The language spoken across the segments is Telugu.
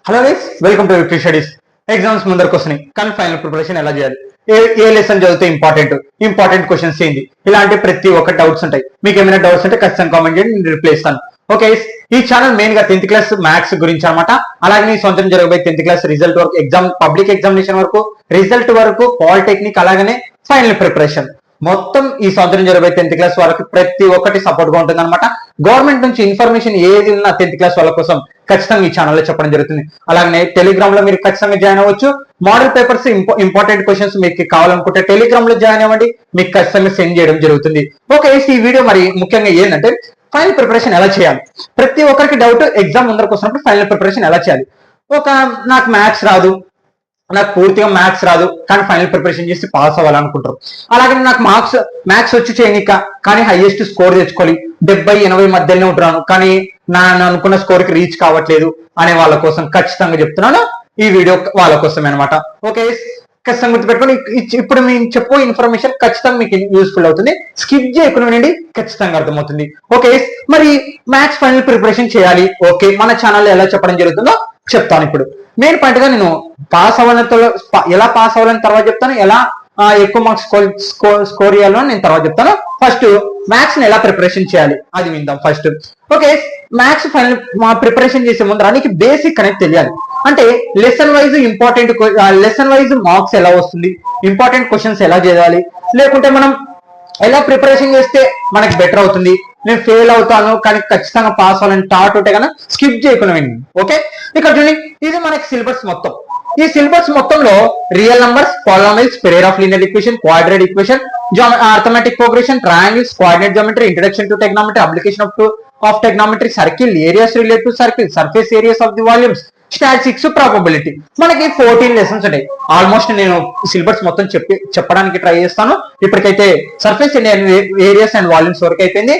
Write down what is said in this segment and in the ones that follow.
Hello guys, welcome to victory studies. Exams ముందరకు వస్తున్నాయి కానీ ఫైనల్ ప్రిపరేషన్ ఎలా చేయాలి, ఏ లెసన్ చదివితే ఇంపార్టెంట్ క్వశ్చన్స్ ఏంటి, ఇలాంటి ప్రతి ఒక్క డౌట్స్ ఉంటాయి. మీకు ఏమైనా డౌట్స్ ఉంటే ఖచ్చితంగా కామెంట్ చేయండి, నేను రిప్లై ఇస్తాను. ఓకే, ఈ ఛానల్ మెయిన్ గా 10th క్లాస్ మ్యాథ్స్ గురించి అనమాట. అలాగే ఈ సొంతం జరగబోయే 10th క్లాస్ రిజల్ట్ వరకు, ఎగ్జామ్ పబ్లిక్ ఎగ్జామినేషన్ వరకు, రిజల్ట్ వరకు, పాలిటెక్నిక్, అలాగనే ఫైనల్ ప్రిపరేషన్ మొత్తం ఈ సంవత్సరం జరగబోయే 10th క్లాస్ వాళ్ళకి ప్రతి ఒక్కటి సపోర్ట్ గా ఉంటుంది అనమాట. గవర్నమెంట్ నుంచి ఇన్ఫర్మేషన్ ఏది ఉన్నా 10th క్లాస్ వాళ్ళ కోసం ఖచ్చితంగా ఈ ఛానల్లో చెప్పడం జరుగుతుంది. అలాగే టెలిగ్రామ్ లో మీరు ఖచ్చితంగా జాయిన్ అవ్వచ్చు. మోడల్ పేపర్స్, ఇంపార్టెంట్ క్వశ్చన్స్ మీకు కావాలనుకుంటే టెలిగ్రామ్ లో జాయిన్ అవ్వండి, మీకు ఖచ్చితంగా సెండ్ చేయడం జరుగుతుంది. ఓకే, ఈ వీడియో మరి ముఖ్యంగా ఏంటంటే ఫైనల్ ప్రిపరేషన్ ఎలా చేయాలి. ప్రతి ఒక్కరికి డౌట్, ఎగ్జామ్ ముందరకు వస్తున్నప్పుడు ఫైనల్ ప్రిపరేషన్ ఎలా చేయాలి. నాకు మ్యాథ్స్ రాదు, నాకు పూర్తిగా మ్యాథ్స్ రాదు కానీ ఫైనల్ ప్రిపరేషన్ చేసి పాస్ అవ్వాలనుకుంటారు. అలాగే నాకు మ్యాథ్స్ వచ్చి చేయనిక కానీ హైయెస్ట్ స్కోర్ తెచ్చుకోవాలి, 70-80 మధ్యలోనే ఉంటున్నాను కానీ అనుకున్న స్కోర్ కి రీచ్ కావట్లేదు అనే వాళ్ళ కోసం ఖచ్చితంగా చెప్తున్నాను. ఈ వీడియో వాళ్ళ కోసమే అనమాట. ఓకే, ఖచ్చితంగా గుర్తుపెట్టుకొని ఇప్పుడు మేము చెప్పు ఇన్ఫర్మేషన్ ఖచ్చితంగా మీకు యూస్ఫుల్ అవుతుంది. స్కిప్ చేయకుండా నుండి ఖచ్చితంగా అర్థమవుతుంది. ఓకే, మరి మ్యాథ్స్ ఫైనల్ ప్రిపరేషన్ చేయాలి. ఓకే, మన ఛానల్లో ఎలా చెప్పడం జరుగుతుందో చెప్తాను. ఇప్పుడు మెయిన్ పాయింట్ గా నేను ఎలా పాస్ అవ్వాలని తర్వాత చెప్తాను, ఎలా ఎక్కువ మార్క్స్ స్కోర్ చేయాలో నేను తర్వాత చెప్తాను. ఫస్ట్ మ్యాథ్స్ ని ఎలా ప్రిపరేషన్ చేయాలి అది విందాం first. Okay, maths final preparation చేసే ముందు దానికి బేసిక్ అనేది తెలియాలి. అంటే లెసన్ వైజ్ మార్క్స్ ఎలా వస్తుంది, ఇంపార్టెంట్ క్వశ్చన్స్ ఎలా చేయాలి, లేకుంటే మనం ఎలా ప్రిపరేషన్ చేస్తే మనకి బెటర్ అవుతుంది, నేను ఫెయిల్ అవుతాను కానీ ఖచ్చితంగా పాస్ అవ్వాలని థాట్ ఉంటే కన్నా స్కిప్ చేయకుండా వినండి. ఓకే, ఇక్కడ చూడండి, ఇది మనకి సిలబస్ మొత్తం. ఈ సిలబస్ మొత్తంలో real numbers, polynomials, pair of linear equation, quadratic equation, arithmetic progression, triangles, coordinate geometry, introduction to trigonometry, application of trigonometry, circle, areas related to circle, surface areas of the volumes, statistics, probability. మనకి 14 లెసన్స్ ఉంటాయి. ఆల్మోస్ట్ నేను సిలబస్ మొత్తం చెప్పడానికి ట్రై చేస్తాను. ఇప్పటికైతే సర్ఫేస్ ఏరియాస్ అండ్ వాల్యూమ్స్ వరకు అయిపోయింది.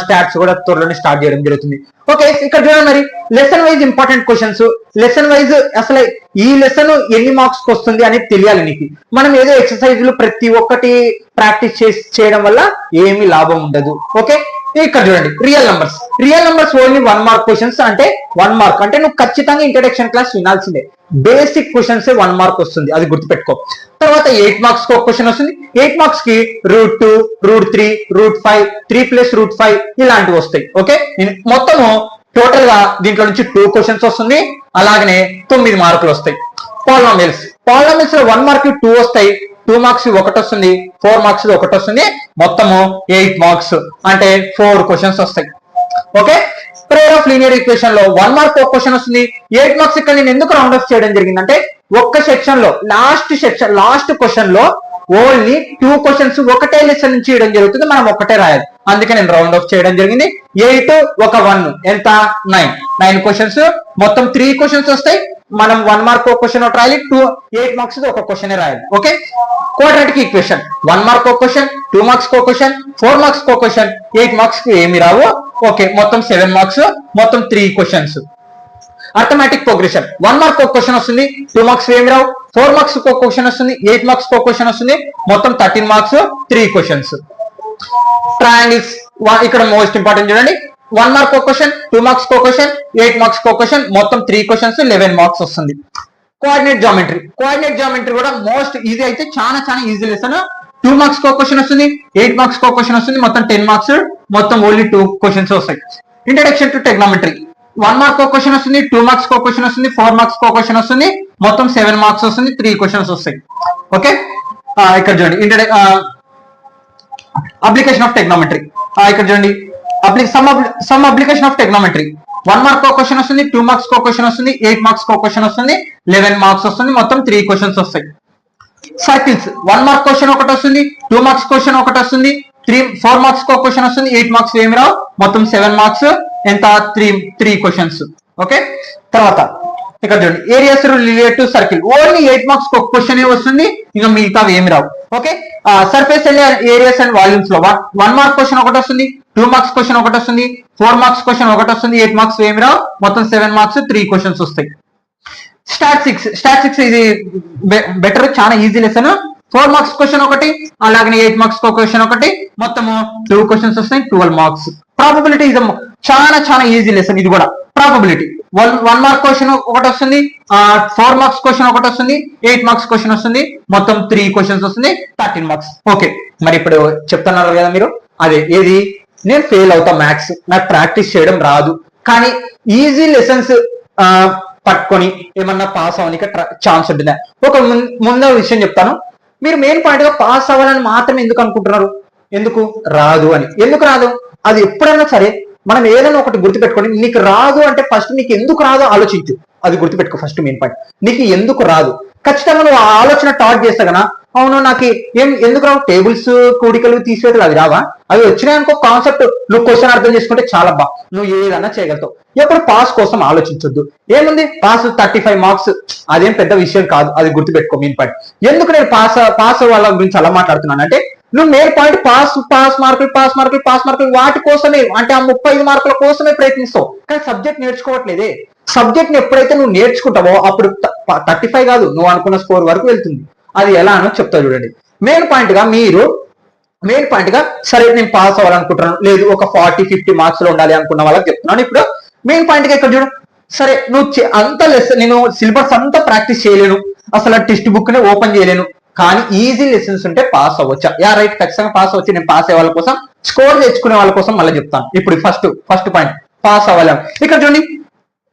స్టాట్స్ కూడా త్వరలోనే స్టార్ట్ చేయడం జరుగుతుంది. ఓకే, ఇక్కడ చూడండి, మరి lesson wise important questions, lesson wise అసలు ఈ లెసన్ ఎన్ని మార్క్స్ వస్తుంది అనేది తెలియాలి నీకు. మనం ఏదో ఎక్సర్సైజ్లు ప్రతి ఒక్కటి ప్రాక్టీస్ చేయడం వల్ల ఏమీ లాభం ఉండదు. ఓకే, ఇక్కడ చూడండి, real numbers only 1 mark questions. అంటే 1 మార్క్ అంటే నువ్వు ఖచ్చితంగా ఇంట్రడక్షన్ క్లాస్ వినాల్సిందే. బేసిక్ క్వశ్చన్స్ 1 మార్క్ వస్తుంది, అది గుర్తుపెట్టుకో. తర్వాత 8 మార్క్స్ కి ఒక క్వశ్చన్ వస్తుంది. 8 మార్క్స్ కి √2, √3, √5, 3+√5 ఇలాంటివి వస్తాయి. ఓకే, మొత్తము టోటల్ గా దీంట్లో నుంచి 2 క్వశ్చన్స్ వస్తుంది. అలాగనే 9 మార్కులు వస్తాయి. పాలినామియల్స్ లో 1 మార్క్ 2 వస్తాయి, 2 మార్క్స్ 1 వస్తుంది, 4 మార్క్స్ 1 వస్తుంది, మొత్తము 8 మార్క్స్ అంటే 4 క్వశ్చన్స్ వస్తాయి. ఓకే, పెరేర్ ఆఫ్ లీనియర్ ఈక్వేషన్ లో 1 మార్క్ ఒక క్వశ్చన్ వస్తుంది, 8 మార్క్స్. ఇక్కడ నేను ఎందుకు రౌండ్ ఆఫ్ చేయడం జరిగిందంటే ఒక్క సెక్షన్ లో లాస్ట్ క్వశ్చన్ లో ఓన్లీ 2 క్వశ్చన్స్ ఒకటే లెసన్ నుంచి చేయడం జరుగుతుంది, మనం ఒకటే రాయాలి. అందుకే నేను రౌండ్ ఆఫ్ చేయడం జరిగింది. 8 ఒక 1 ఎంత 9 క్వశ్చన్స్, మొత్తం 3 క్వశ్చన్స్ వస్తాయి. మనం 1 మార్క్ ఒక క్వశ్చన్ ఒకటి రాయాలి, 8 మార్క్స్ ఒక క్వశ్చన్ రాయాలి. ఓకే, క్వాడ్రాటిక్ ఈక్వేషన్ 1 మార్క్ ఒక క్వశ్చన్, 2 మార్క్స్ ఒక క్వశ్చన్, 4 మార్క్స్ ఒక క్వశ్చన్, 8 మార్క్స్ కి ఏమి రావు. ఓకే, మొత్తం 7 మార్క్స్, మొత్తం 3 క్వశ్చన్స్. అర్థమెటిక్ ప్రోగ్రెషన్ 1 మార్క్ ఒక క్వశ్చన్ వస్తుంది, 2 మార్క్స్ ఏమి రావు, 4 మార్క్స్ ఒక క్వశ్చన్ వస్తుంది, 8 మార్క్స్ ఒక క్వశ్చన్ వస్తుంది, మొత్తం 13 మార్క్స్, 3 క్వశ్చన్స్. ట్రయాంగిల్స్ ఇక్కడ మోస్ట్ ఇంపార్టెంట్ చూడండి, 1 మార్క్ ఒక క్వశ్చన్, 2 మార్క్స్ ఒక క్వశ్చన్, 8 మార్క్స్ ఒక క్వశ్చన్, మొత్తం 3 క్వశ్చన్స్, 11 మార్క్స్ వస్తుంది. కోఆర్డినేట్ జియోమెట్రీ కూడా మోస్ట్ ఈజీ, అయితే చాలా ఈజీ లెసన్. 2 మార్క్స్ ఒక క్వశ్చన్ వస్తుంది, 8 మార్క్స్ ఒక క్వశ్చన్ వస్తుంది, మొత్తం 10 మార్క్స్, మొత్తం ఓన్లీ 2 క్వశ్చన్స్ వస్తాయి. ఇంట్రడక్షన్ టు టెగ్నామెట్రీ 1 మార్క్ ఒక క్వశ్చన్ వస్తుంది, 2 మార్క్స్ ఒక క్వశ్చన్ వస్తుంది, 4 మార్క్స్ ఒక క్వశ్చన్ వస్తుంది, మొత్తం 7 మార్క్స్ వస్తుంది, 3 క్వశ్చన్స్ వస్తాయి. ఓకే, ఇక్కడ చూడండి, అప్లికేషన్ ఆఫ్ టెగ్నామెట్రీ. ఇక్కడ చూడండి, సమ్ అప్లికేషన్ ఆఫ్ టెగ్నామెట్రీ 1 మార్క్ ఒక క్వశ్చన్ వస్తుంది, 2 మార్క్స్ ఒక క్వశ్చన్ వస్తుంది, 8 మార్క్స్ ఒక క్వశ్చన్ వస్తుంది, 11 మార్క్స్ వస్తుంది, మొత్తం 3 క్వశ్చన్స్ వస్తాయి. సర్కిల్స్ 1 మార్క్ క్వశ్చన్ ఒకటి వస్తుంది, 2 మార్క్స్ క్వశ్చన్ ఒకటి వస్తుంది, 4 మార్క్స్ ఒక క్వశ్చన్ వస్తుంది, 8 మార్క్స్ ఏమి రావు, మొత్తం 7 మార్క్స్ ఎంత 3 క్వశ్చన్స్. ఓకే, తర్వాత ఇక్కడ చూడండి, areas related to circle only 8 marks ఒక క్వశ్చన్ వస్తుంది, ఇంకా మిగతా ఏమి రావు. Okay, surface areas and volumes లో 1 మార్క్ క్వశ్చన్ ఒకటి వస్తుంది, 2 మార్క్స్ క్వశ్చన్ ఒకటి వస్తుంది, 4 మార్క్స్ క్వశ్చన్ ఒకటి వస్తుంది, 8 మార్క్స్ ఏమి రావు, మొత్తం 7 మార్క్స్, 3 క్వశ్చన్స్ వస్తాయి. స్టాటిస్టిక్స్ ఇది బెటర్, చాలా ఈజీ లెసన్. 4 మార్క్స్ క్వశ్చన్ ఒకటి, అలాగే 8 మార్క్స్ క్వశ్చన్ ఒకటి, మొత్తము 2 క్వశ్చన్స్ వస్తాయి, 12 మార్క్స్. ప్రాబబిలిటీ ఇది చాలా ఈజీ లెసన్. ఇది కూడా ప్రాబబిలిటీ వన్ మార్క్ క్వశ్చన్ ఒకటి వస్తుంది, 4 మార్క్స్ క్వశ్చన్ ఒకటి వస్తుంది, 8 మార్క్స్ క్వశ్చన్ వస్తుంది, మొత్తం 3 క్వశ్చన్స్ వస్తుంది, 13 మార్క్స్. ఓకే, మరి ఇప్పుడు చెప్తున్నారు కదా మీరు, అదే ఏది, నేను ఫెయిల్ అవుతా మ్యాథ్స్, నాకు ప్రాక్టీస్ చేయడం రాదు, కానీ ఈజీ లెసన్స్ పట్టుకొని ఏమన్నా పాస్ అవ్వడానికి ఛాన్స్ ఉంటుందా? ఒక ముందు విషయం చెప్తాను, మీరు మెయిన్ పాయింట్ గా పాస్ అవ్వాలని మాత్రమే ఎందుకు అనుకుంటున్నారు? ఎందుకు రాదు అని. ఎందుకు రాదు? అది ఎప్పుడైనా సరే మనం ఏదైనా ఒకటి గుర్తుపెట్టుకొని, నీకు రాదు అంటే ఫస్ట్ నీకు ఎందుకు రాదో ఆలోచించు, అది గుర్తుపెట్టుకో. ఫస్ట్ మెయిన్ పాయింట్, నీకు ఎందుకు రాదు. ఖచ్చితంగా నువ్వు ఆ ఆలోచన టాట్ చేస్తా కదా, అవును నాకు ఎందుకు రావు, టేబుల్స్ కూడికలు తీసివేతలు అవి రావా, అవి వచ్చినాయనుకో కాన్సెప్ట్ నువ్వు క్వశ్చన్ అర్థం చేసుకుంటే చాలా నువ్వు ఏదైనా చేయగలుగుతావు. ఎప్పుడు పాస్ కోసం ఆలోచించొద్దు. ఏముంది పాస్ 35 మార్క్స్, అదేం పెద్ద విషయం కాదు, అది గుర్తుపెట్టుకో మెయిన్ పాయింట్. ఎందుకు నేను పాస్ వాళ్ళ గురించి అలా మాట్లాడుతున్నాను అంటే, నువ్వు మెయిన్ పాయింట్ పాస్ మార్కులు వాటి కోసమే, అంటే ఆ 35 మార్కుల కోసమే ప్రయత్నిస్తావు, కానీ సబ్జెక్ట్ నేర్చుకోవట్లేదే. సబ్జెక్ట్ ని ఎప్పుడైతే నువ్వు నేర్చుకుంటావో అప్పుడు 35 కాదు, నువ్వు అనుకున్న స్కోర్ వరకు వెళ్తుంది. అది ఎలా అనో చెప్తా చూడండి. మెయిన్ పాయింట్ గా సరే నేను పాస్ అవ్వాలనుకుంటున్నాను, లేదు ఒక 40-50 మార్క్స్ లో ఉండాలి అనుకున్న వాళ్ళకి చెప్తున్నాను. ఇప్పుడు మెయిన్ పాయింట్ గా ఇక్కడ చూడు, సరే నువ్వు అంత లెసన్, నేను సిలబస్ అంతా ప్రాక్టీస్ చేయలేను, అసలు టెక్స్ట్ బుక్ ని ఓపెన్ చేయలేను, కానీ ఈజీ లెసన్స్ ఉంటే పాస్ అవ్వచ్చా? యా రైట్, ఖచ్చితంగా పాస్ అవ్వచ్చు. నేను పాస్ అయ్యే వాళ్ళ కోసం, స్కోర్ తెచ్చుకునే వాళ్ళ కోసం మళ్ళీ చెప్తాను. ఇప్పుడు ఫస్ట్ పాయింట్ పాస్ అవ్వాలి. ఇక్కడ చూడండి,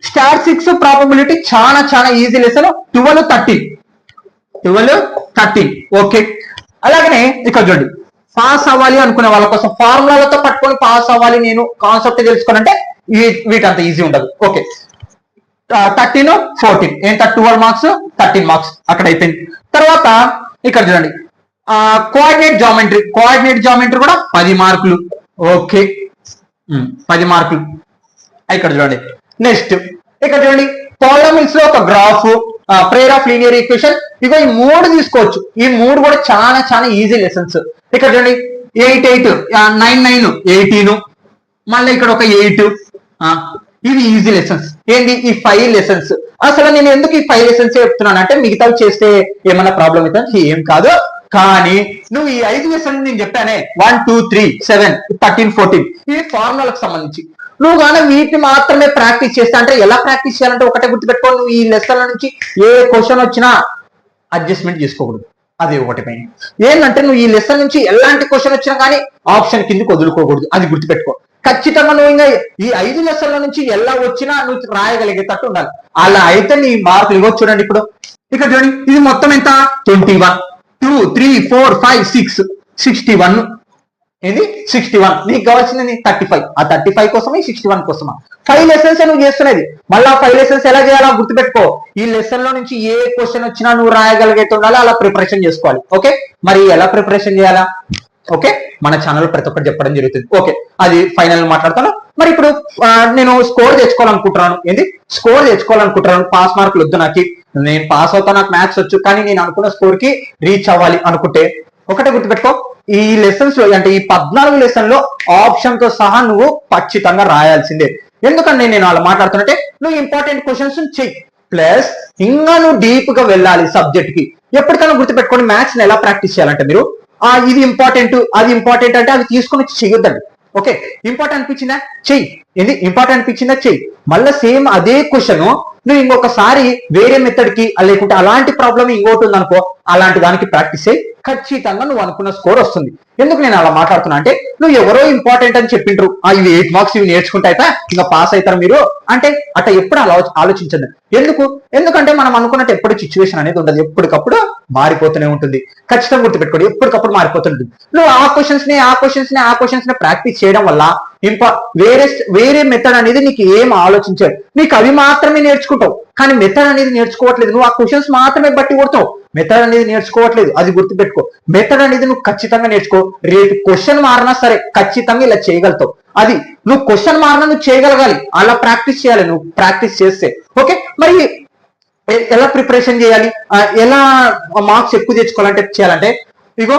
స్టాటిస్టిక్స్ ప్రాబబిలిటీ చాలా ఈజీ లెసన్, 12-13. ఓకే, అలాగనే ఇక్కడ చూడండి, పాస్ అవ్వాలి అనుకునే వాళ్ళ కోసం ఫార్ములాలతో పట్టుకొని పాస్ అవ్వాలి, నేను కాన్సెప్ట్ తెలుసుకోనంటే వీటంత ఈజీ ఉండదు. ఓకే, 13-14 ఏంట 12 మార్క్స్ 13 మార్క్స్ అక్కడ అయిపోయింది. తర్వాత ఇక్కడ చూడండి, కోఆర్డినేట్ జామెట్రీ కూడా 10 మార్కులు. ఓకే, 10 మార్కులు. ఇక్కడ చూడండి, నెక్స్ట్ ఇక్కడ చూడండి, పాలినామియల్స్ లో ఒక graph, pair of linear equation, ఇగో ఈ 3 తీసుకోవచ్చు. ఈ 3 కూడా చాలా ఈజీ లెసన్స్. ఇక్కడ చూడండి, 8 9 18, మళ్ళీ ఇక్కడ ఒక 8, ఇవి ఈజీ లెసన్స్. ఏంటి ఈ 5 లెసన్స్? అసలు నేను ఎందుకు ఈ 5 లెసన్స్ చెప్తున్నాను అంటే, మిగతావి చేస్తే ఏమన్నా ప్రాబ్లం అవుతుంది, ఏం కాదు. కానీ నువ్వు ఈ 5 లెసన్స్ నేను చెప్పానే, 1 2 3 7 13 14, ఇవి ఫార్ములాలకు సంబంధించి. నువ్వు కానీ వీటిని మాత్రమే ప్రాక్టీస్ చేస్తా అంటే, ఎలా ప్రాక్టీస్ చేయాలంటే ఒకటే గుర్తుపెట్టుకో, నువ్వు ఈ లెసన్ల నుంచి ఏ క్వశ్చన్ వచ్చినా అడ్జస్ట్మెంట్ చేసుకోకూడదు. అది ఒకటి పైన ఏంటంటే, నువ్వు ఈ లెసన్ నుంచి ఎలాంటి క్వశ్చన్ వచ్చినా కానీ ఆప్షన్ కిందకి వదులుకోకూడదు, అది గుర్తుపెట్టుకో. ఖచ్చితంగా నువ్వు ఇంకా ఈ 5 లెసన్ల నుంచి ఎలా వచ్చినా నువ్వు రాయగలిగేటట్టు ఉండాలి. అలా అయితే నీ మార్కులు ఇవ్వచ్చు. చూడండి ఇప్పుడు ఇక్కడ చూడండి, ఇది మొత్తం ఎంత, 21 2 3 4 5 6 61. ఏంది 61? నీకు కావాల్సింది 35. ఆ 35 కోసమా, 61 కోసమా? 5 లెసన్స్ నువ్వు చేస్తున్నది. మళ్ళీ 5 లెసన్స్ ఎలా చేయాలో గుర్తుపెట్టుకో. ఈ లెసన్ లో నుంచి ఏ క్వశ్చన్ వచ్చినా నువ్వు రాయగలిగేది ఉండాలి, అలా ప్రిపరేషన్ చేసుకోవాలి. ఓకే, మరి ఎలా ప్రిపరేషన్ చేయాలా? ఓకే, మన ఛానల్ ప్రతి ఒక్కటి చెప్పడం జరుగుతుంది. ఓకే, అది ఫైనల్ మాట్లాడతాను. మరి ఇప్పుడు నేను స్కోర్ తెచ్చుకోవాలనుకుంటున్నాను. ఏంటి స్కోర్ తెచ్చుకోవాలనుకుంటున్నాను? పాస్ మార్కులు వద్దు నాకు, నేను పాస్ అవుతా, నాకు మ్యాథ్స్ వచ్చు, కానీ నేను అనుకున్న స్కోర్ కి రీచ్ అవ్వాలి అనుకుంటే ఒకటే గుర్తుపెట్టుకో, ఈ లెసన్స్ లో అంటే ఈ 14 లెసన్ లో ఆప్షన్ తో సహా నువ్వు ఖచ్చితంగా రాయాల్సిందే. ఎందుకంటే నేను అలా మాట్లాడుతున్నట్టే, నువ్వు ఇంపార్టెంట్ క్వశ్చన్స్ చెయ్యి, ప్లస్ ఇంకా నువ్వు డీప్ గా వెళ్ళాలి సబ్జెక్ట్ కి. ఎప్పటికైనా గుర్తుపెట్టుకోండి, మ్యాథ్స్ ని ఎలా ప్రాక్టీస్ చేయాలంటే, మీరు ఇది ఇంపార్టెంట్ అది ఇంపార్టెంట్ అంటే అవి తీసుకొని చెయ్యొద్దండి. ఓకే, ఇంపార్టెంట్ అనిపించిందా చెయ్యి, ఏంది ఇంపార్టెంట్ అనిపించిందా చెయ్యి. మళ్ళీ సేమ్ అదే క్వశ్చన్ నువ్వు ఇంకొకసారి వేరే మెథడ్ కి, లేకుంటే అలాంటి ప్రాబ్లం ఇంకోటి ఉందనుకో, అలాంటి దానికి ప్రాక్టీస్ అయ్యి ఖచ్చితంగా నువ్వు అనుకున్న స్కోర్ వస్తుంది. ఎందుకు నేను అలా మాట్లాడుతున్నా అంటే, నువ్వు ఎవరో ఇంపార్టెంట్ అని చెప్పిండ్రు, ఇవి 8 మార్క్స్ ఇవి నేర్చుకుంటే అయితే ఇంకా పాస్ అవుతారు మీరు అంటే, అట్లా ఎప్పుడు ఆలోచించండి. ఎందుకంటే మనం అనుకున్నట్టు ఎప్పుడు సిచ్యువేషన్ అనేది ఉండదు, ఎప్పటికప్పుడు మారిపోతూనే ఉంటుంది. ఖచ్చితంగా గుర్తుపెట్టుకోండి, ఎప్పటికప్పుడు మారిపోతుంటుంది. నువ్వు ఆ క్వశ్చన్స్ ని ప్రాక్టీస్ చేయడం వల్ల వేరే మెథడ్ అనేది నీకు ఏం ఆలోచించాడు, నీకు అవి మాత్రమే నేర్చుకుంటావు, కానీ మెథడ్ అనేది నేర్చుకోవట్లేదు. నువ్వు ఆ క్వశ్చన్స్ మాత్రమే బట్టి కొడతావు, మెథడ్ అనేది నేర్చుకోవట్లేదు. అది గుర్తుపెట్టుకో, మెథడ్ అనేది నువ్వు ఖచ్చితంగా నేర్చుకో. రేపు క్వశ్చన్ మారినా సరే ఖచ్చితంగా ఇలా చేయగలుగుతావు. అది నువ్వు క్వశ్చన్ మారినా నువ్వు చేయగలగాలి, అలా ప్రాక్టీస్ చేయాలి. నువ్వు ప్రాక్టీస్ చేస్తే ఓకే. మరి ఎలా ప్రిపరేషన్ చేయాలి, ఎలా మార్క్స్ ఎక్కువ తెచ్చుకోవాలంటే చేయాలంటే, ఇగో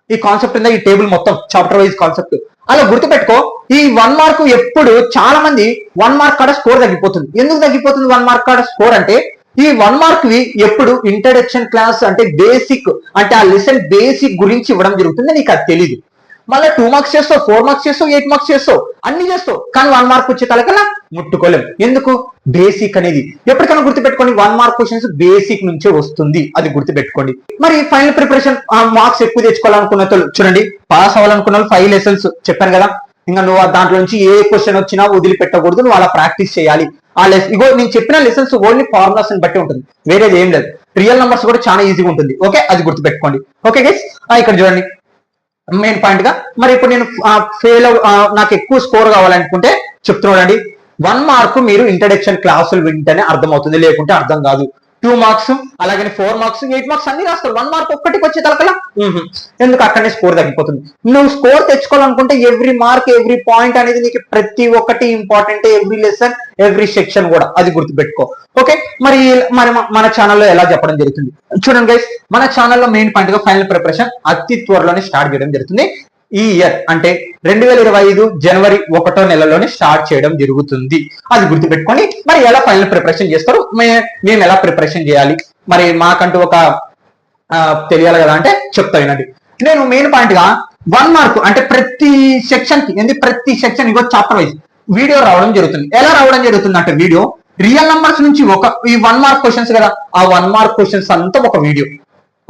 ఈ కాన్సెప్ట్ ఉందా, ఈ టేబుల్ మొత్తం చాప్టర్ వైజ్ కాన్సెప్ట్ అలా గుర్తుపెట్టుకో. ఈ 1 మార్క్ ఎప్పుడు చాలా మంది 1 మార్క్ కాడ స్కోర్ తగ్గిపోతుంది. ఎందుకు తగ్గిపోతుంది 1 మార్క్ కాడ స్కోర్ అంటే, ఈ 1 మార్క్ వి ఎప్పుడు ఇంట్రడక్షన్ క్లాస్ అంటే బేసిక్, అంటే ఆ లెసన్ బేసిక్ గురించి ఇవ్వడం జరుగుతుంది, నీకు అది తెలీదు. మళ్ళీ 2 మార్క్స్ చేస్తావు, 4 మార్క్స్ చేస్తావు, 8 మార్క్స్ చేస్తావు, అన్ని చేస్తావు, కానీ 1 మార్క్ వచ్చే తలకల్లా ముట్టుకోలేం. ఎందుకు? బేసిక్ అనేది ఎప్పటికైనా గుర్తుపెట్టుకోండి. 1 మార్క్ క్వశ్చన్స్ బేసిక్ నుంచే వస్తుంది, అది గుర్తుపెట్టుకోండి. మరి ఫైనల్ ప్రిపరేషన్ మార్క్స్ ఎక్కువ తెచ్చుకోవాలనుకున్న చూడండి, పాస్ అవ్వాలనుకున్న 5 లెసన్స్ చెప్పాను కదా, ఇంకా నువ్వు దాంట్లో నుంచి ఏ క్వశ్చన్ వచ్చినా వదిలిపెట్టకూడదు, నువ్వు అలా ప్రాక్టీస్ చేయాలి. ఇగో నేను చెప్పిన లెసన్స్ ఓన్లీ ఫార్ములాస్ బట్టి ఉంటుంది, వేరేది ఏం లేదు. రియల్ నెంబర్స్ కూడా చాలా ఈజీగా ఉంటుంది. ఓకే, అది గుర్తుపెట్టుకోండి. ఓకే గైస్, ఇక్కడ చూడండి మెయిన్ పాయింట్ గా. మరి ఇప్పుడు నేను నాకు ఎక్కువ స్కోర్ కావాలనుకుంటే చెప్తున్నాడండి, 1 మార్క్ మీరు ఇంట్రడక్షన్ క్లాసులు వింటేనే అర్థమవుతుంది, లేకుంటే అర్థం కాదు. 2 మార్క్స్ అలాగే 4 మార్క్స్ 8 మార్క్స్ అన్ని రాస్తారు. 1 మార్క్ ఒక్కటికి వచ్చే తలకలా ఎందుకు అక్కడనే స్కోర్ తగ్గిపోతుంది. నువ్వు స్కోర్ తెచ్చుకోవాలనుకుంటే ఎవ్రీ మార్క్ ఎవ్రీ పాయింట్ అనేది నీకు ప్రతి ఒక్కటి important, every lesson every section కూడా, అది గుర్తుపెట్టుకో. ఓకే, మరి మన ఛానల్లో ఎలా చెప్పడం జరుగుతుంది చూడండి గైస్. మన ఛానల్లో మెయిన్ పాయింట్ గా ఫైనల్ ప్రిపరేషన్ అతి త్వరలోనే స్టార్ట్ చేయడం జరుగుతుంది. ఈ ఇయర్ అంటే 2025 జనవరి 1వ నెలలోనే స్టార్ట్ చేయడం జరుగుతుంది, అది గుర్తుపెట్టుకొని. మరి ఎలా ఫైనల్ ప్రిపరేషన్ చేస్తారు, మేము ఎలా ప్రిపరేషన్ చేయాలి, మరి మాకంటూ ఒక తెలియాలి కదా అంటే చెప్తా వినండి. నేను మెయిన్ పాయింట్ గా 1 మార్క్ అంటే ప్రతి సెక్షన్ కి ప్రతి సెక్షన్ ఇగో చాప్టర్ వైజ్ వీడియో రావడం జరుగుతుంది. ఎలా రావడం జరుగుతుంది అంటే వీడియో రియల్ నంబర్స్ నుంచి ఈ 1 మార్క్ క్వశ్చన్స్ కదా, ఆ 1 మార్క్ క్వశ్చన్స్ అంతా ఒక వీడియో.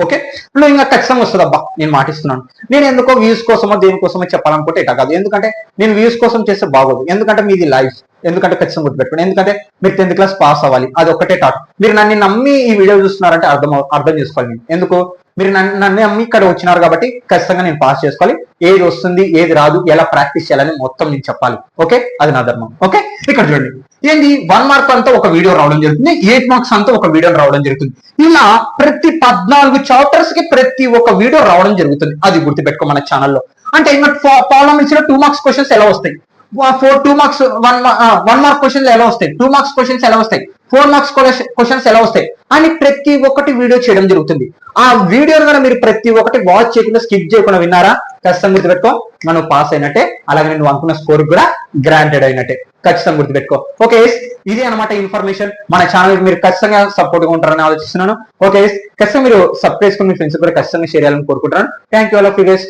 ఓకే, నువ్వు ఇంకా ఖచ్చితంగా వస్తుంది అబ్బా, నేను మాటిస్తున్నాను. నేను ఎందుకో వ్యూస్ కోసమో దేనికోసమో చెప్పాలనుకుంటే ఇట్లా కాదు, ఎందుకంటే నేను వ్యూస్ కోసం చేస్తే బాగోదు, ఎందుకంటే మీది లైఫ్, ఎందుకంటే ఖచ్చితంగా గుర్తుపెట్టుకోండి. ఎందుకంటే మీరు 10th క్లాస్ పాస్ అవ్వాలి, అది ఒక్కటే టాట్. మీరు నన్ను నమ్మి ఈ వీడియో చూస్తున్నారంటే అర్థం చేసుకోవాలి. నేను ఎందుకు మీరు నన్ను నమ్మి ఇక్కడ వచ్చినారు కాబట్టి ఖచ్చితంగా నేను పాస్ చేసుకోవాలి. ఏది వస్తుంది ఏది రాదు ఎలా ప్రాక్టీస్ చేయాలని మొత్తం నేను చెప్పాలి. ఓకే, అది నా ధర్మం. ఓకే, ఇక్కడ చూడండి ఏంది 1 మార్క్ అంతా ఒక వీడియో రావడం జరుగుతుంది, 8 మార్క్స్ అంతా ఒక వీడియో రావడం జరుగుతుంది. ఇలా ప్రతి 14 చాప్టర్స్ కి ప్రతి ఒక్క వీడియో రావడం జరుగుతుంది, అది గుర్తుపెట్టుకో మన ఛానల్లో. అంటే ఇంకా పాలినామిల్స్ లో 2 మార్క్స్ క్వశ్చన్స్ ఎలా వస్తాయి, 2 మార్క్స్ 1 మార్క్ క్వశ్చన్స్ ఎలా వస్తాయి, 2 మార్క్స్ క్వశ్చన్స్ ఎలా వస్తాయి, 4 మార్క్స్ క్వశ్చన్స్ ఎలా వస్తాయి అని ప్రతి ఒక్కటి వీడియో చేయడం జరుగుతుంది. ఆ వీడియో కూడా మీరు ప్రతి ఒక్కటి వాచ్ చేయకుండా స్కిప్ చేయకుండా విన్నారా, ఖచ్చితంగా గుర్తుపెట్టుకో, మనం పాస్ అయినట్టే, అలాగే నువ్వు అనుకున్న స్కోర్ కూడా గ్రాంటెడ్ అయినట్టే, ఖచ్చితంగా గుర్తుపెట్టుకో. ఓకే, ఇది అనమాట ఇన్ఫర్మేషన్. మన ఛానల్ మీరు ఖచ్చితంగా సపోర్ట్ గా ఉంటారని ఆలోచిస్తున్నాను. ఓకే, ఖచ్చితంగా మీరు సబ్స్క్రైబ్ చేసుకుని మీ ఫ్రెండ్స్ కూడా ఖచ్చితంగా షేర్ చేయాలని కోరుకుంటున్నాను. Thank you all of you guys.